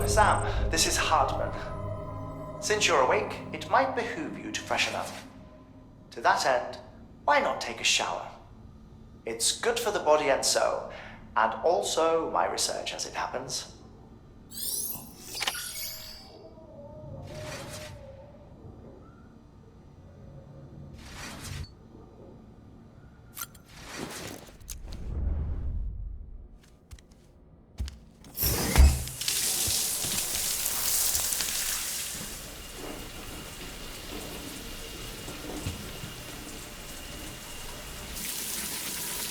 Sam, this is Hardman. Since you're awake, it might behoove you to freshen up. To that end, why not take a shower? It's good for the body and soul, and also my research as it happens.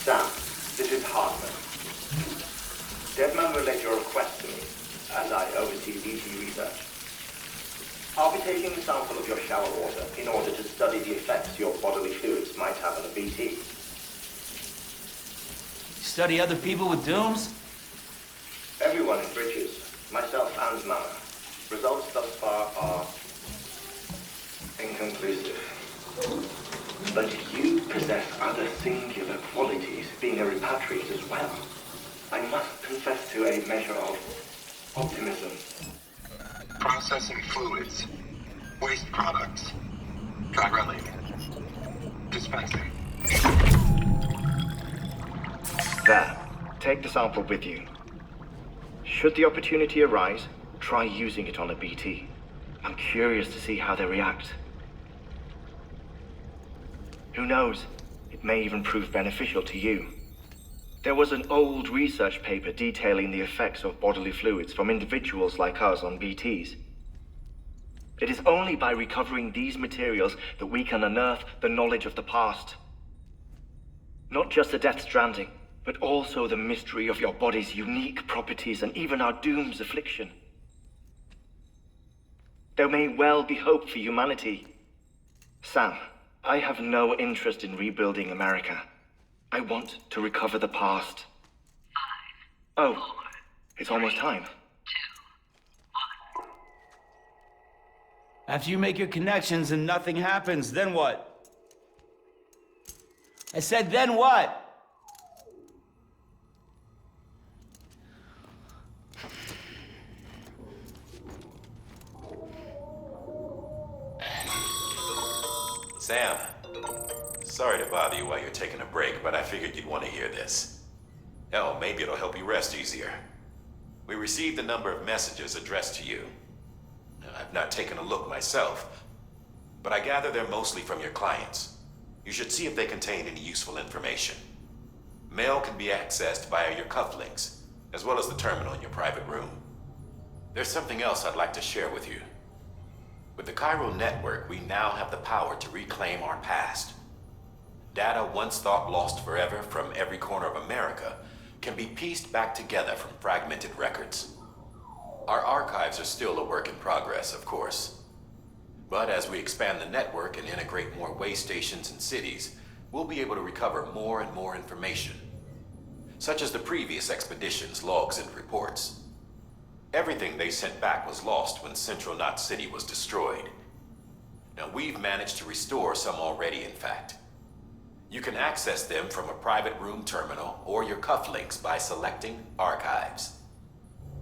Sam, this is Hardman. Deadman relayed your request to me, as I oversee BT research. I'll be taking a sample of your shower water in order to study the effects your bodily fluids might have on a BT. Study other people with dooms? Everyone in Bridges, myself and Mama. Results thus far are inconclusive. But you possess other singular qualities, being a repatriate as well. I must confess to a measure of optimism. Processing fluids. Waste products. Drilling. Dispensing. There. Take the sample with you. Should the opportunity arise, try using it on a BT. I'm curious to see how they react. Who knows? It may even prove beneficial to you. There was an old research paper detailing the effects of bodily fluids from individuals like us on BTs. It is only by recovering these materials that we can unearth the knowledge of the past. Not just the Death Stranding, but also the mystery of your body's unique properties and even our doom's affliction. There may well be hope for humanity. Sam, I have no interest in rebuilding America. I want to recover the past. 5, Oh, 4, it's almost time. 2, 1. After you make your connections and nothing happens, then what? I said, then what? Sam, sorry to bother you while you're taking a break, but I figured you'd want to hear this. Hell, maybe it'll help you rest easier. We received a number of messages addressed to you. I've not taken a look myself, but I gather they're mostly from your clients. You should see if they contain any useful information. Mail can be accessed via your cufflinks, as well as the terminal in your private room. There's something else I'd like to share with you. With the Cairo network, we now have the power to reclaim our past. Data once thought lost forever from every corner of America can be pieced back together from fragmented records. Our archives are still a work in progress, of course. But as we expand the network and integrate more way stations and cities, we'll be able to recover more and more information, such as the previous expedition's logs and reports. Everything they sent back was lost when Central Knot City was destroyed. Now, we've managed to restore some already, in fact. You can access them from a private room terminal or your cufflinks by selecting Archives.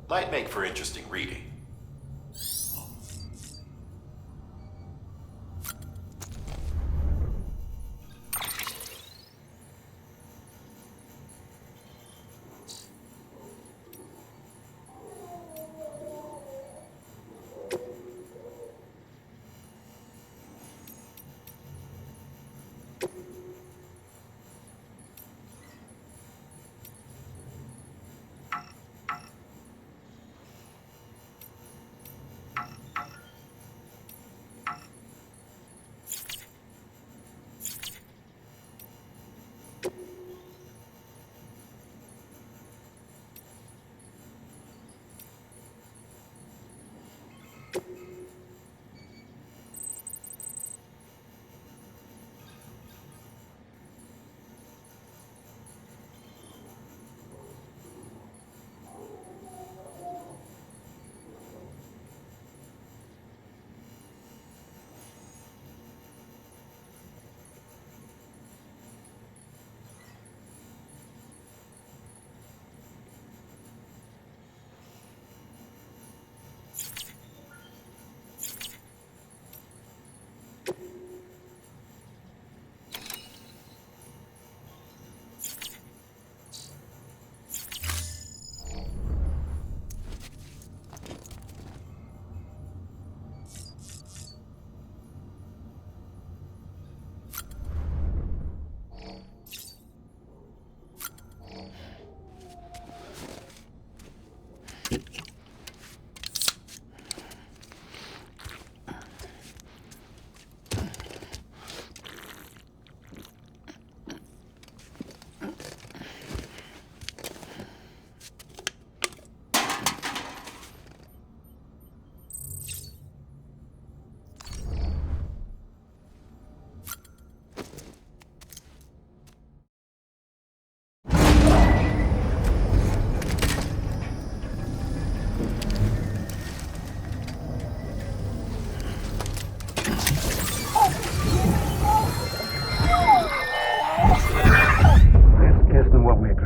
Might make for interesting reading.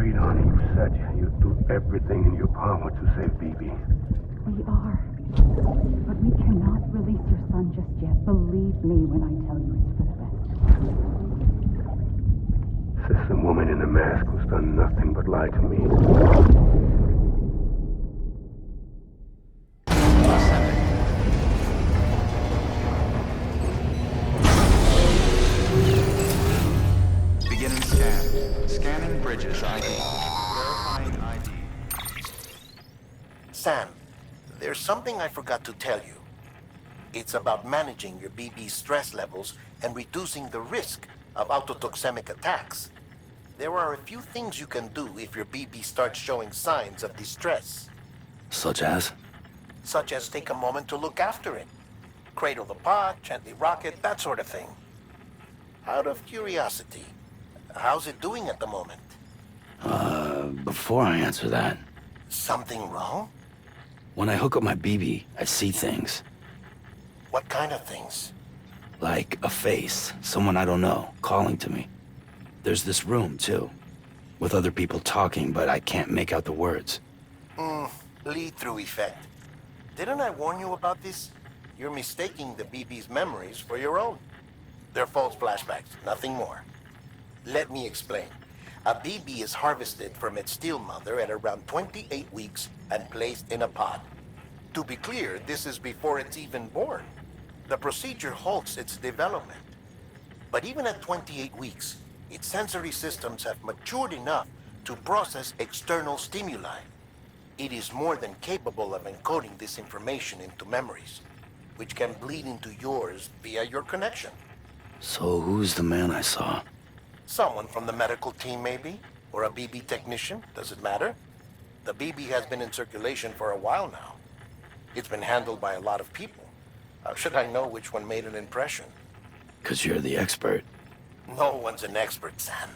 worried, honey. You said you'd do everything in your power to save BB. We are. But we cannot release your son just yet. Believe me when I tell you it's for the best. Sister woman in the mask who's done nothing but lie to me. Beginning scan. Scanning bridges ID. Verifying ID. Sam, there's something I forgot to tell you. It's about managing your BB stress levels and reducing the risk of autotoxemic attacks. There are a few things you can do if your BB starts showing signs of distress. Such as? Such as take a moment to look after it. Cradle the pod, gently rock it, that sort of thing. Out of curiosity, how's it doing at the moment? Before I answer that, Something wrong? when I hook up my BB, I see things. What kind of things? Like a face, someone I don't know, calling to me. There's this room, too, with other people talking, but I can't make out the words. Lead-through effect. Didn't I warn you about this? You're mistaking the BB's memories for your own. They're false flashbacks, nothing more. Let me explain. A BB is harvested from its steel mother at around 28 weeks and placed in a pod. To be clear, this is before it's even born. The procedure halts its development. But even at 28 weeks, its sensory systems have matured enough to process external stimuli. It is more than capable of encoding this information into memories, which can bleed into yours via your connection. So who's the man I saw? Someone from the medical team, maybe? Or a BB technician? Does it matter? The BB has been in circulation for a while now. It's been handled by a lot of people. How should I know which one made an impression? 'Cause you're the expert. No one's an expert, Sam.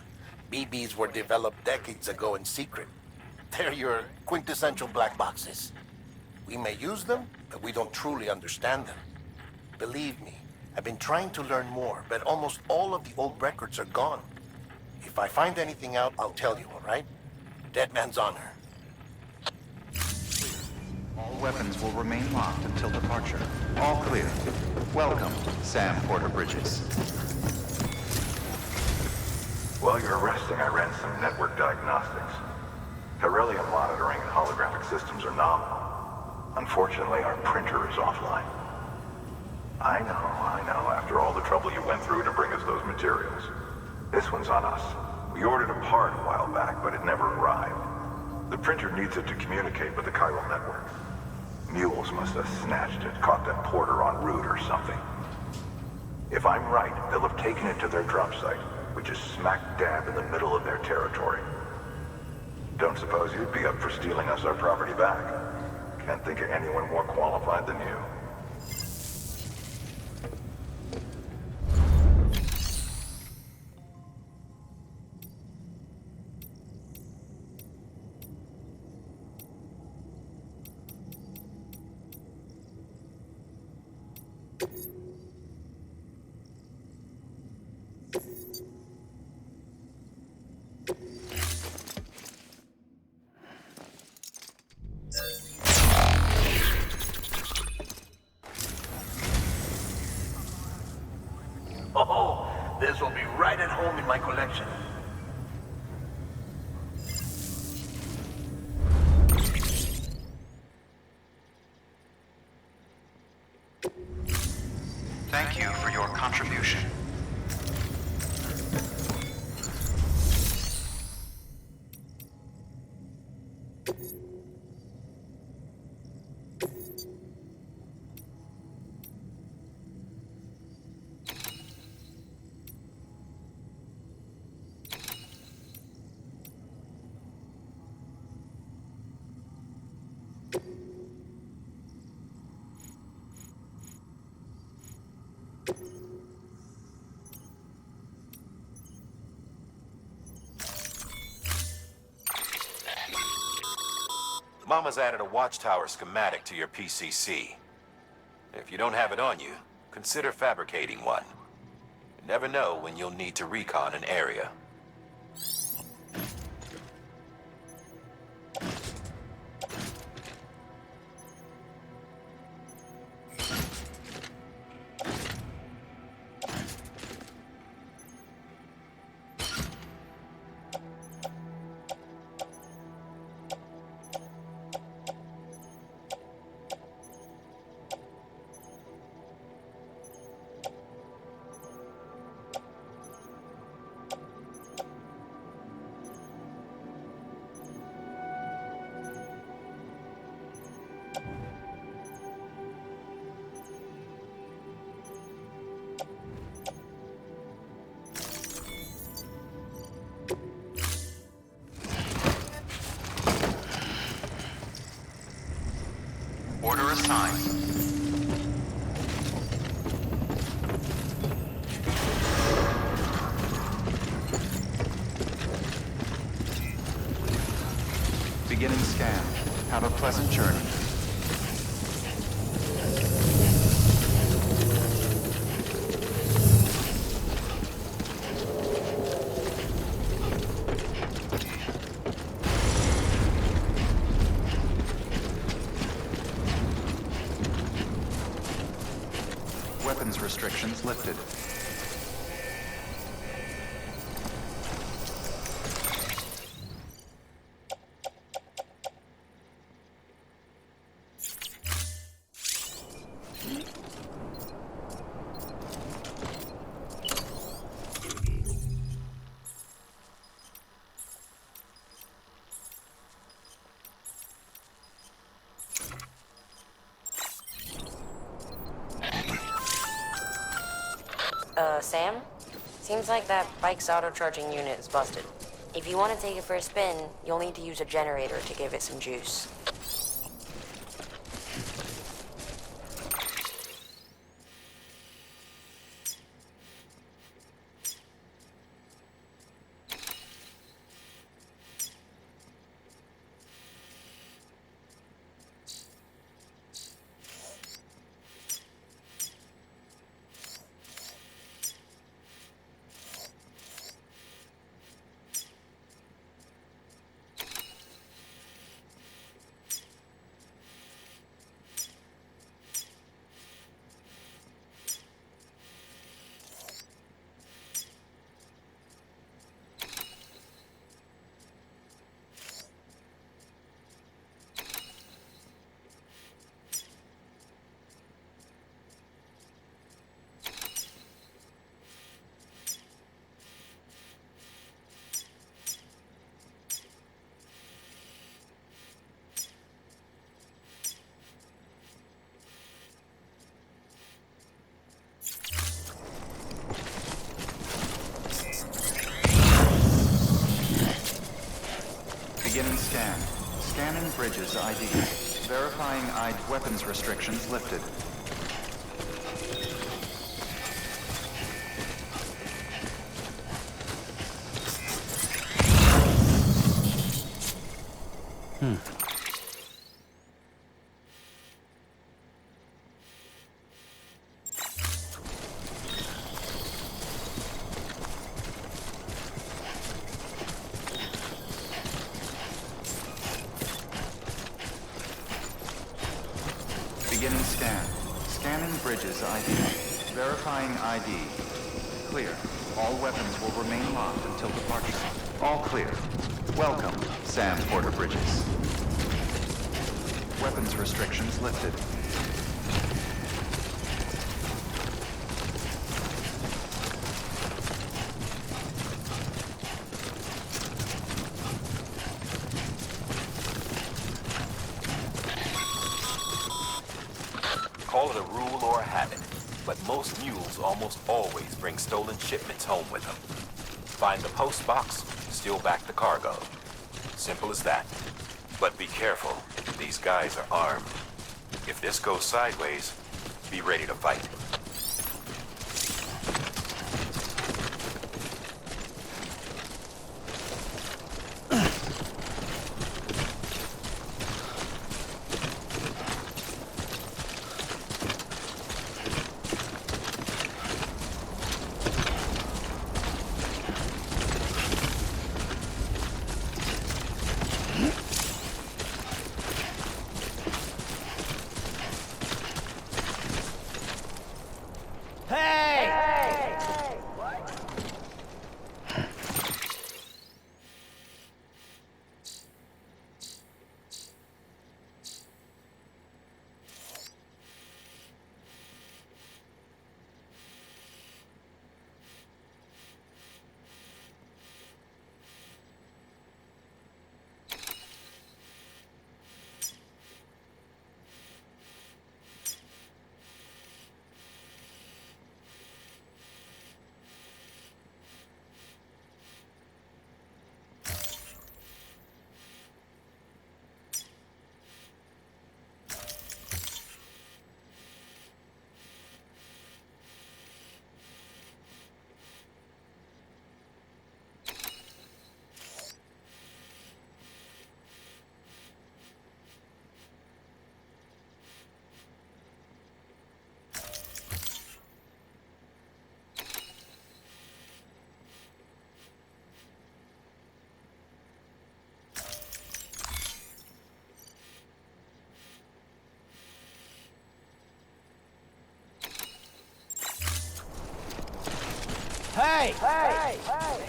BBs were developed decades ago in secret. They're your quintessential black boxes. We may use them, but we don't truly understand them. Believe me, I've been trying to learn more, but almost all of the old records are gone. If I find anything out, I'll tell you, all right? Dead man's honor. All weapons will remain locked until departure. All clear. Welcome, Sam Porter Bridges. While you're resting, I ran some network diagnostics. Beryllium monitoring and holographic systems are nominal. Unfortunately, our printer is offline. I know. After all the trouble you went through to bring us those materials. This one's on us. We ordered a part a while back, but it never arrived. The printer needs it to communicate with the chiral network. Mules must have snatched it, caught that porter en route or something. If I'm right, they'll have taken it to their drop site, which is smack dab in the middle of their territory. Don't suppose you'd be up for stealing us our property back? Can't think of anyone more qualified than you. Oh, this will be right at home in my collection. Thank you for your contribution. Mama's added a watchtower schematic to your PCC. If you don't have it on you, consider fabricating one. You never know when you'll need to recon an area. time. Beginning scan. Have a pleasant journey. Weapons restrictions lifted. Sam? Seems like that bike's auto-charging unit is busted. If you want to take it for a spin, you'll need to use a generator to give it some juice. Beginning scan. Scanning Bridges ID. Verifying ID. Weapons restrictions lifted. Beginning scan. Scanning Bridges ID. Verifying ID. Clear. All weapons will remain locked until departure. All clear. Welcome, Sam Porter Bridges. Weapons restrictions lifted. Call it a rule or a habit, but most mules almost always bring stolen shipments home with them. Find the post box, steal back the cargo. Simple as that. But be careful, these guys are armed. If this goes sideways, be ready to fight. Hey! Hey!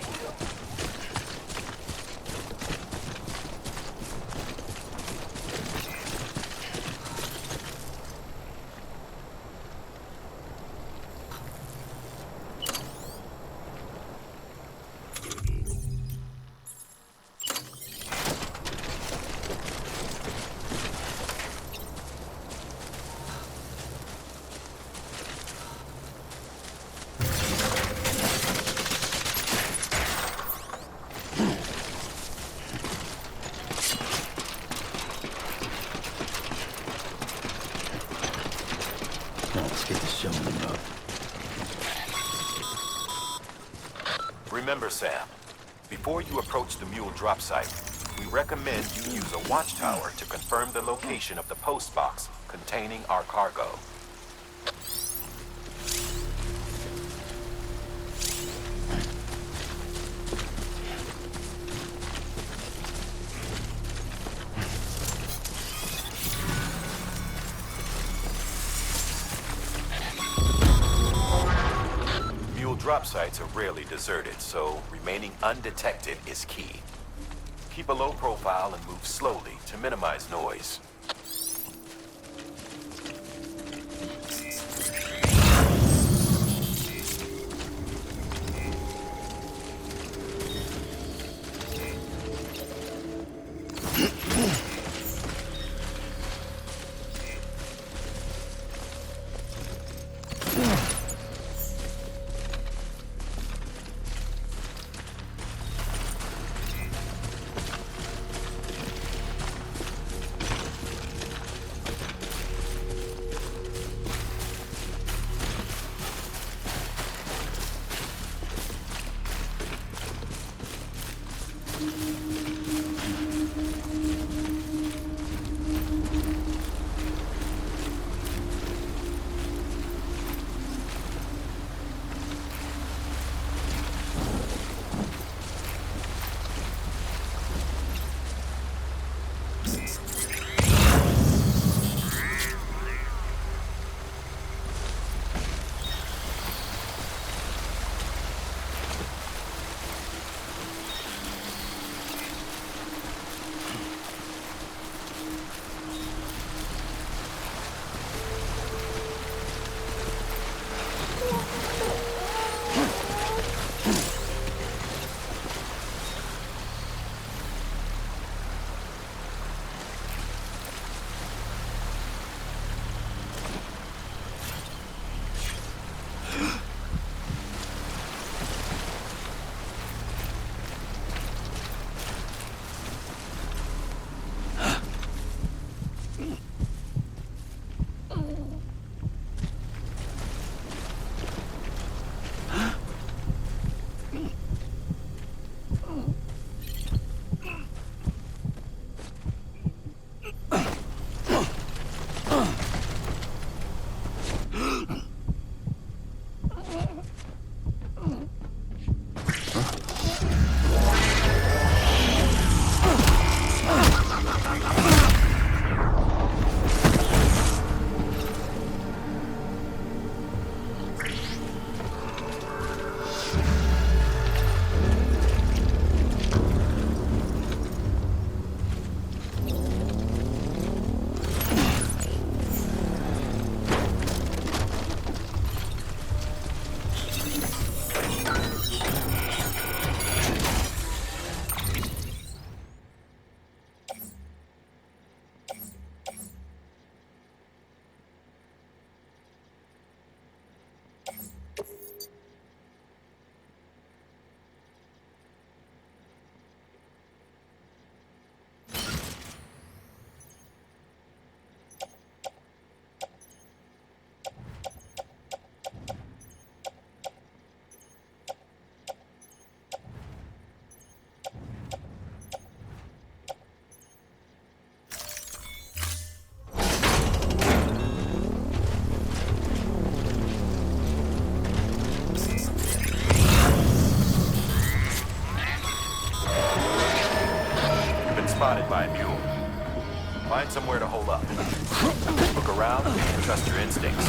Let's get this show on the road. Remember, Sam, before you approach the mule drop site, we recommend you use a watchtower to confirm the location of the post box containing our cargo. Drop sites are rarely deserted, so remaining undetected is key. Keep a low profile and move slowly to minimize noise. Spotted by a mule. Find somewhere to hole up. Look around and trust your instincts.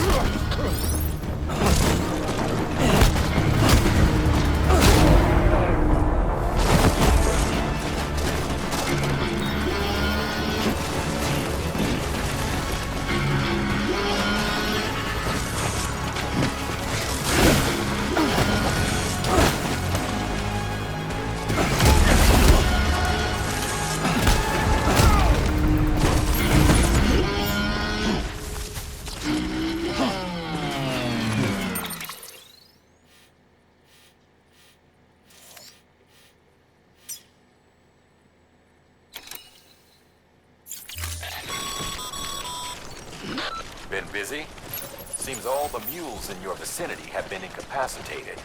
Busy? Seems all the mules in your vicinity have been incapacitated.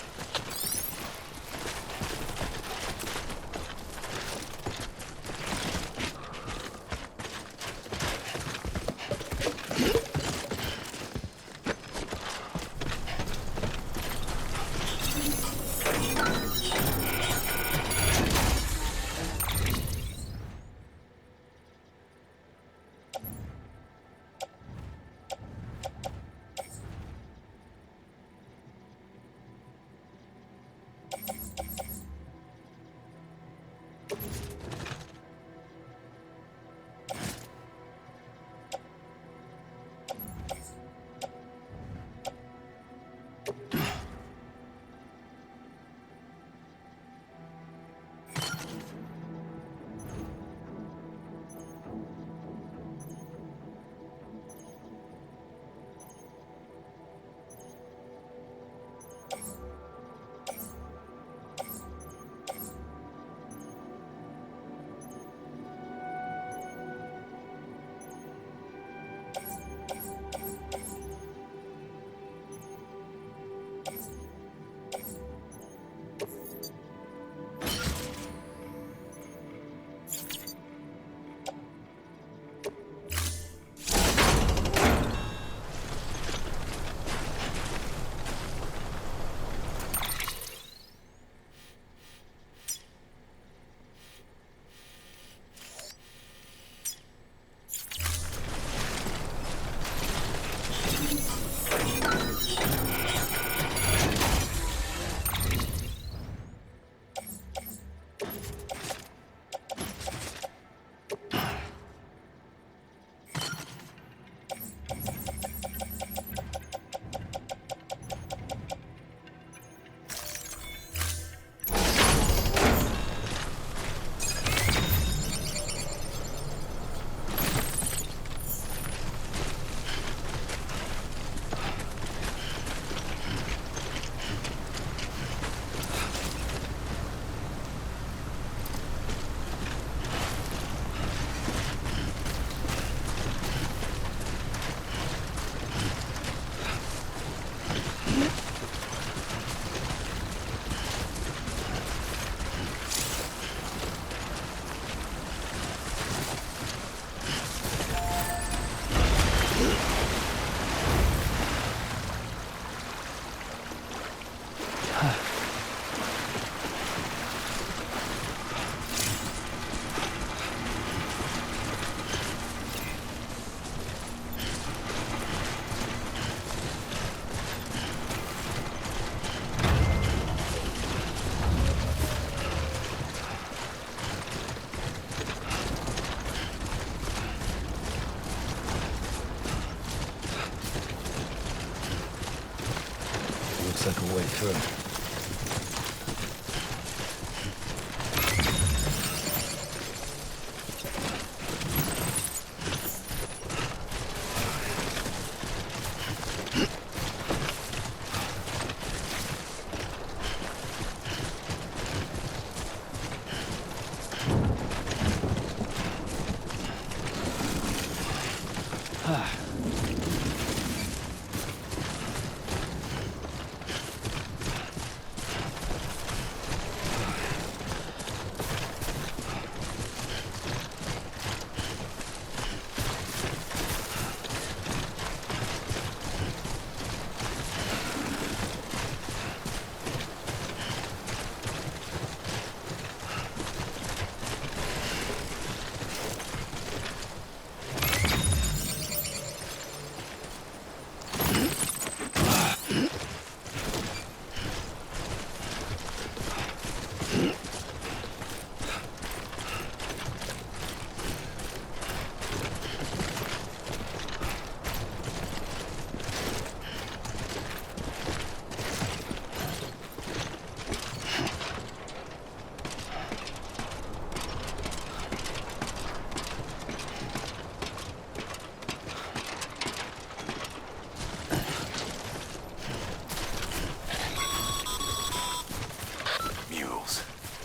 Looks like a way through.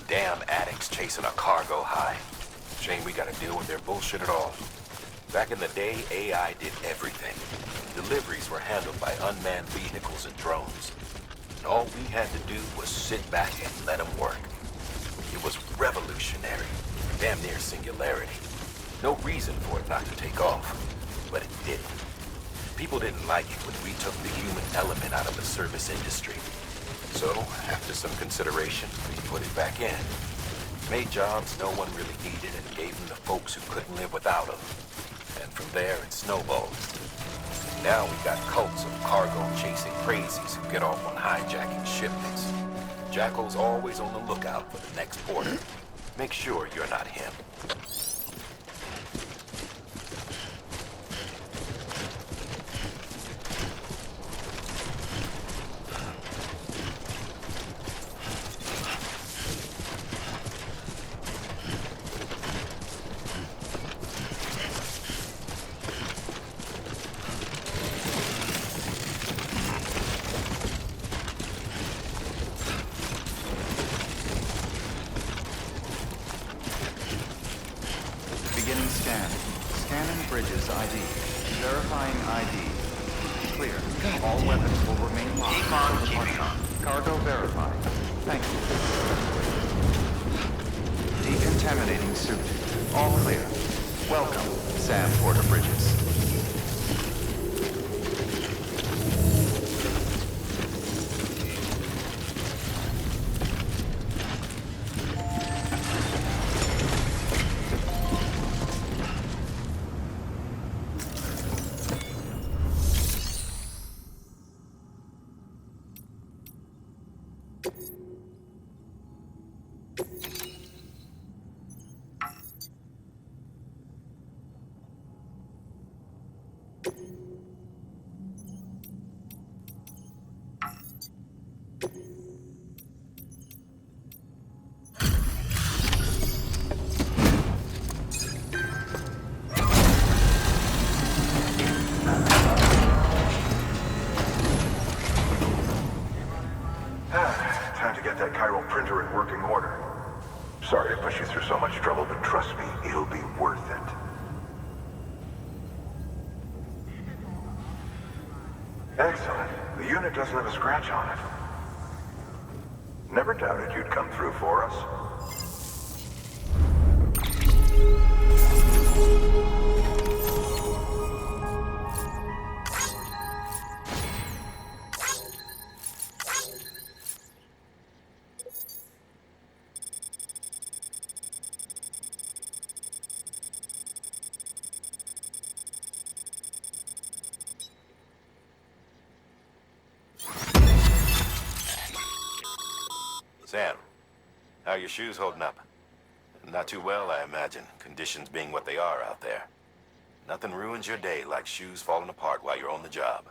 Damn addicts chasing a cargo high. Shame we gotta deal with their bullshit at all. Back in the day, AI did everything. Deliveries were handled by unmanned vehicles and drones. And all we had to do was sit back and let them work. It was revolutionary, damn near singularity. No reason for it not to take off, but it didn't. People didn't like it when we took the human element out of the service industry. So, after some consideration, we put it back in. Made jobs no one really needed and gave them to folks who couldn't live without them. And from there, it snowballed. Now we got cults of cargo-chasing crazies who get off on hijacking shipments. Jackal's always on the lookout for the next porter. Make sure you're not him. Beginning scan. Scanning bridges ID. Verifying ID. Clear. All weapons will remain locked. Keep on keeping on. Cargo verified. Thank you. Decontaminating suit. All clear. Welcome, Sam Porter Bridges. Time to get that chiral printer in working order. Sorry to push you through so much trouble, but trust me, it'll be worth it. Excellent. The unit doesn't have a scratch on it. Never doubted you'd come through for us. Sam, how are your shoes holding up? Not too well, I imagine, conditions being what they are out there. Nothing ruins your day like shoes falling apart while you're on the job.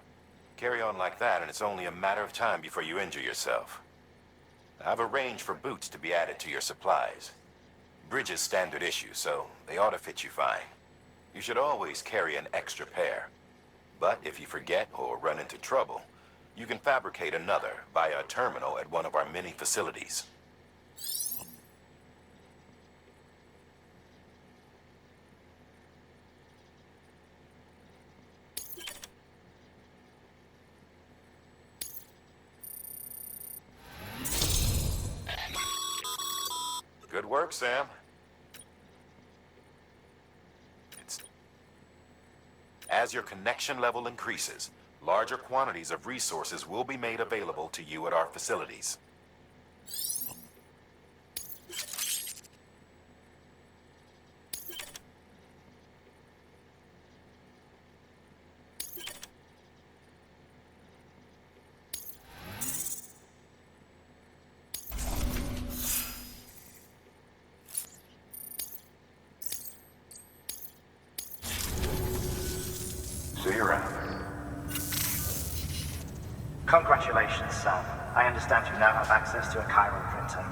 Carry on like that, and it's only a matter of time before you injure yourself. I've arranged for boots to be added to your supplies. Bridges standard issue, so they ought to fit you fine. You should always carry an extra pair. But if you forget or run into trouble, you can fabricate another via a terminal at one of our many facilities. Good work, Sam. As your connection level increases, larger quantities of resources will be made available to you at our facilities. See you around. Congratulations, Sam. I understand you now have access to a chiral printer.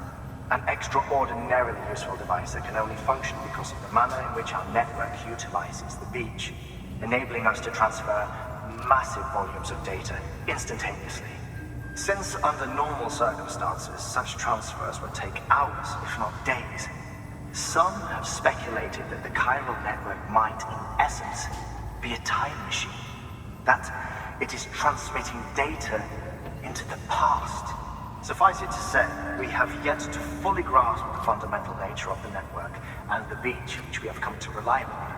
An extraordinarily useful device that can only function because of the manner in which our network utilizes the beach, enabling us to transfer massive volumes of data instantaneously. Since under normal circumstances, such transfers would take hours, if not days, Some have speculated that the chiral network might, in essence, be a time machine. That it is transmitting data into the past. Suffice it to say, we have yet to fully grasp the fundamental nature of the network and the beach which we have come to rely upon.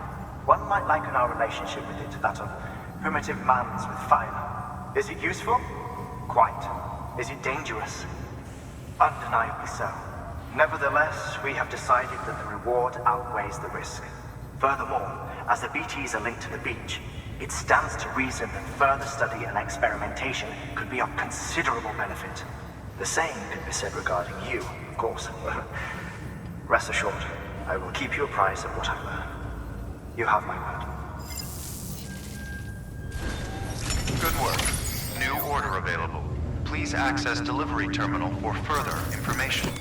One might liken our relationship with it to that of primitive mans with fire. Is it useful? Quite. Is it dangerous? Undeniably so. Nevertheless, we have decided that the reward outweighs the risk. Furthermore, as the BTs are linked to the beach, it stands to reason that further study and experimentation could be of considerable benefit. The same could be said regarding you, of course. Rest assured, I will keep you apprised of what I learn. You have my word. Good work. New order available. Please access delivery terminal for further information.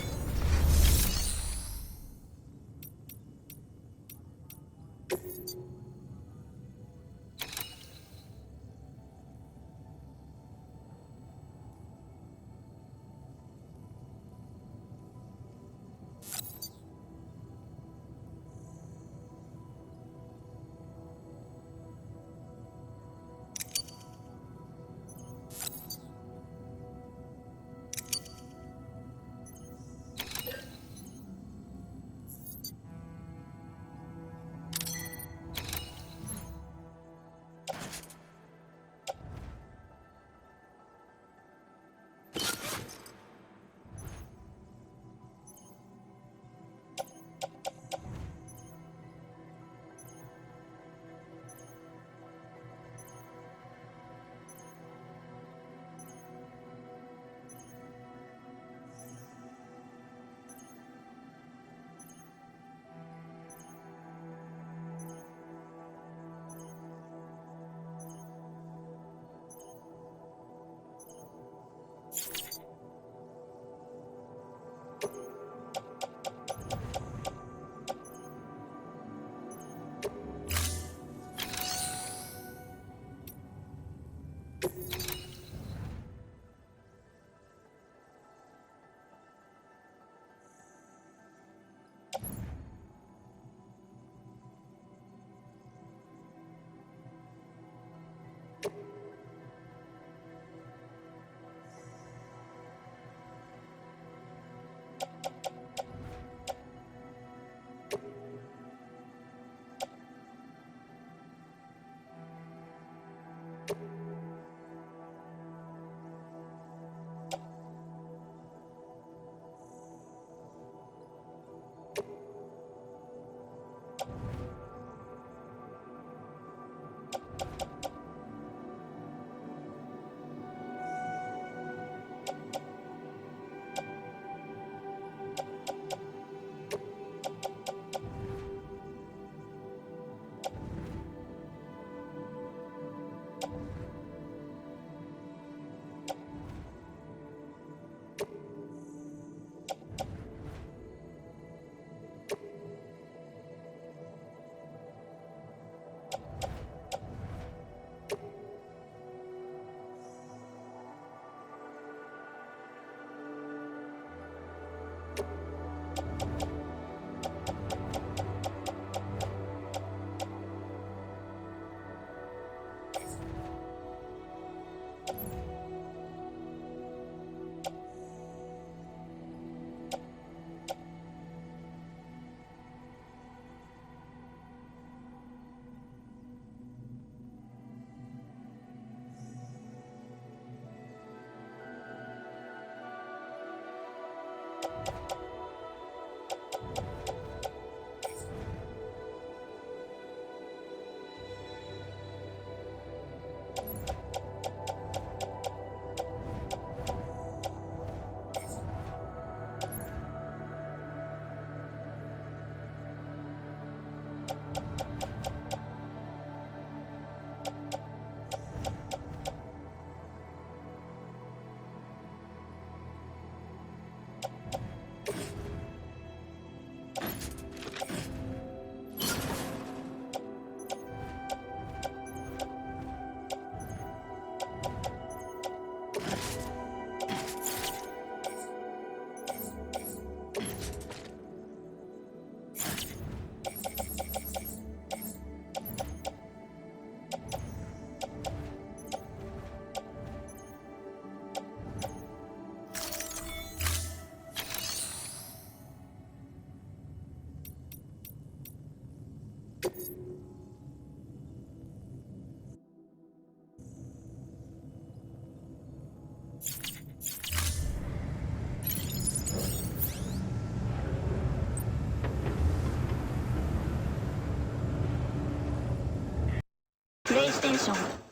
プレイステーション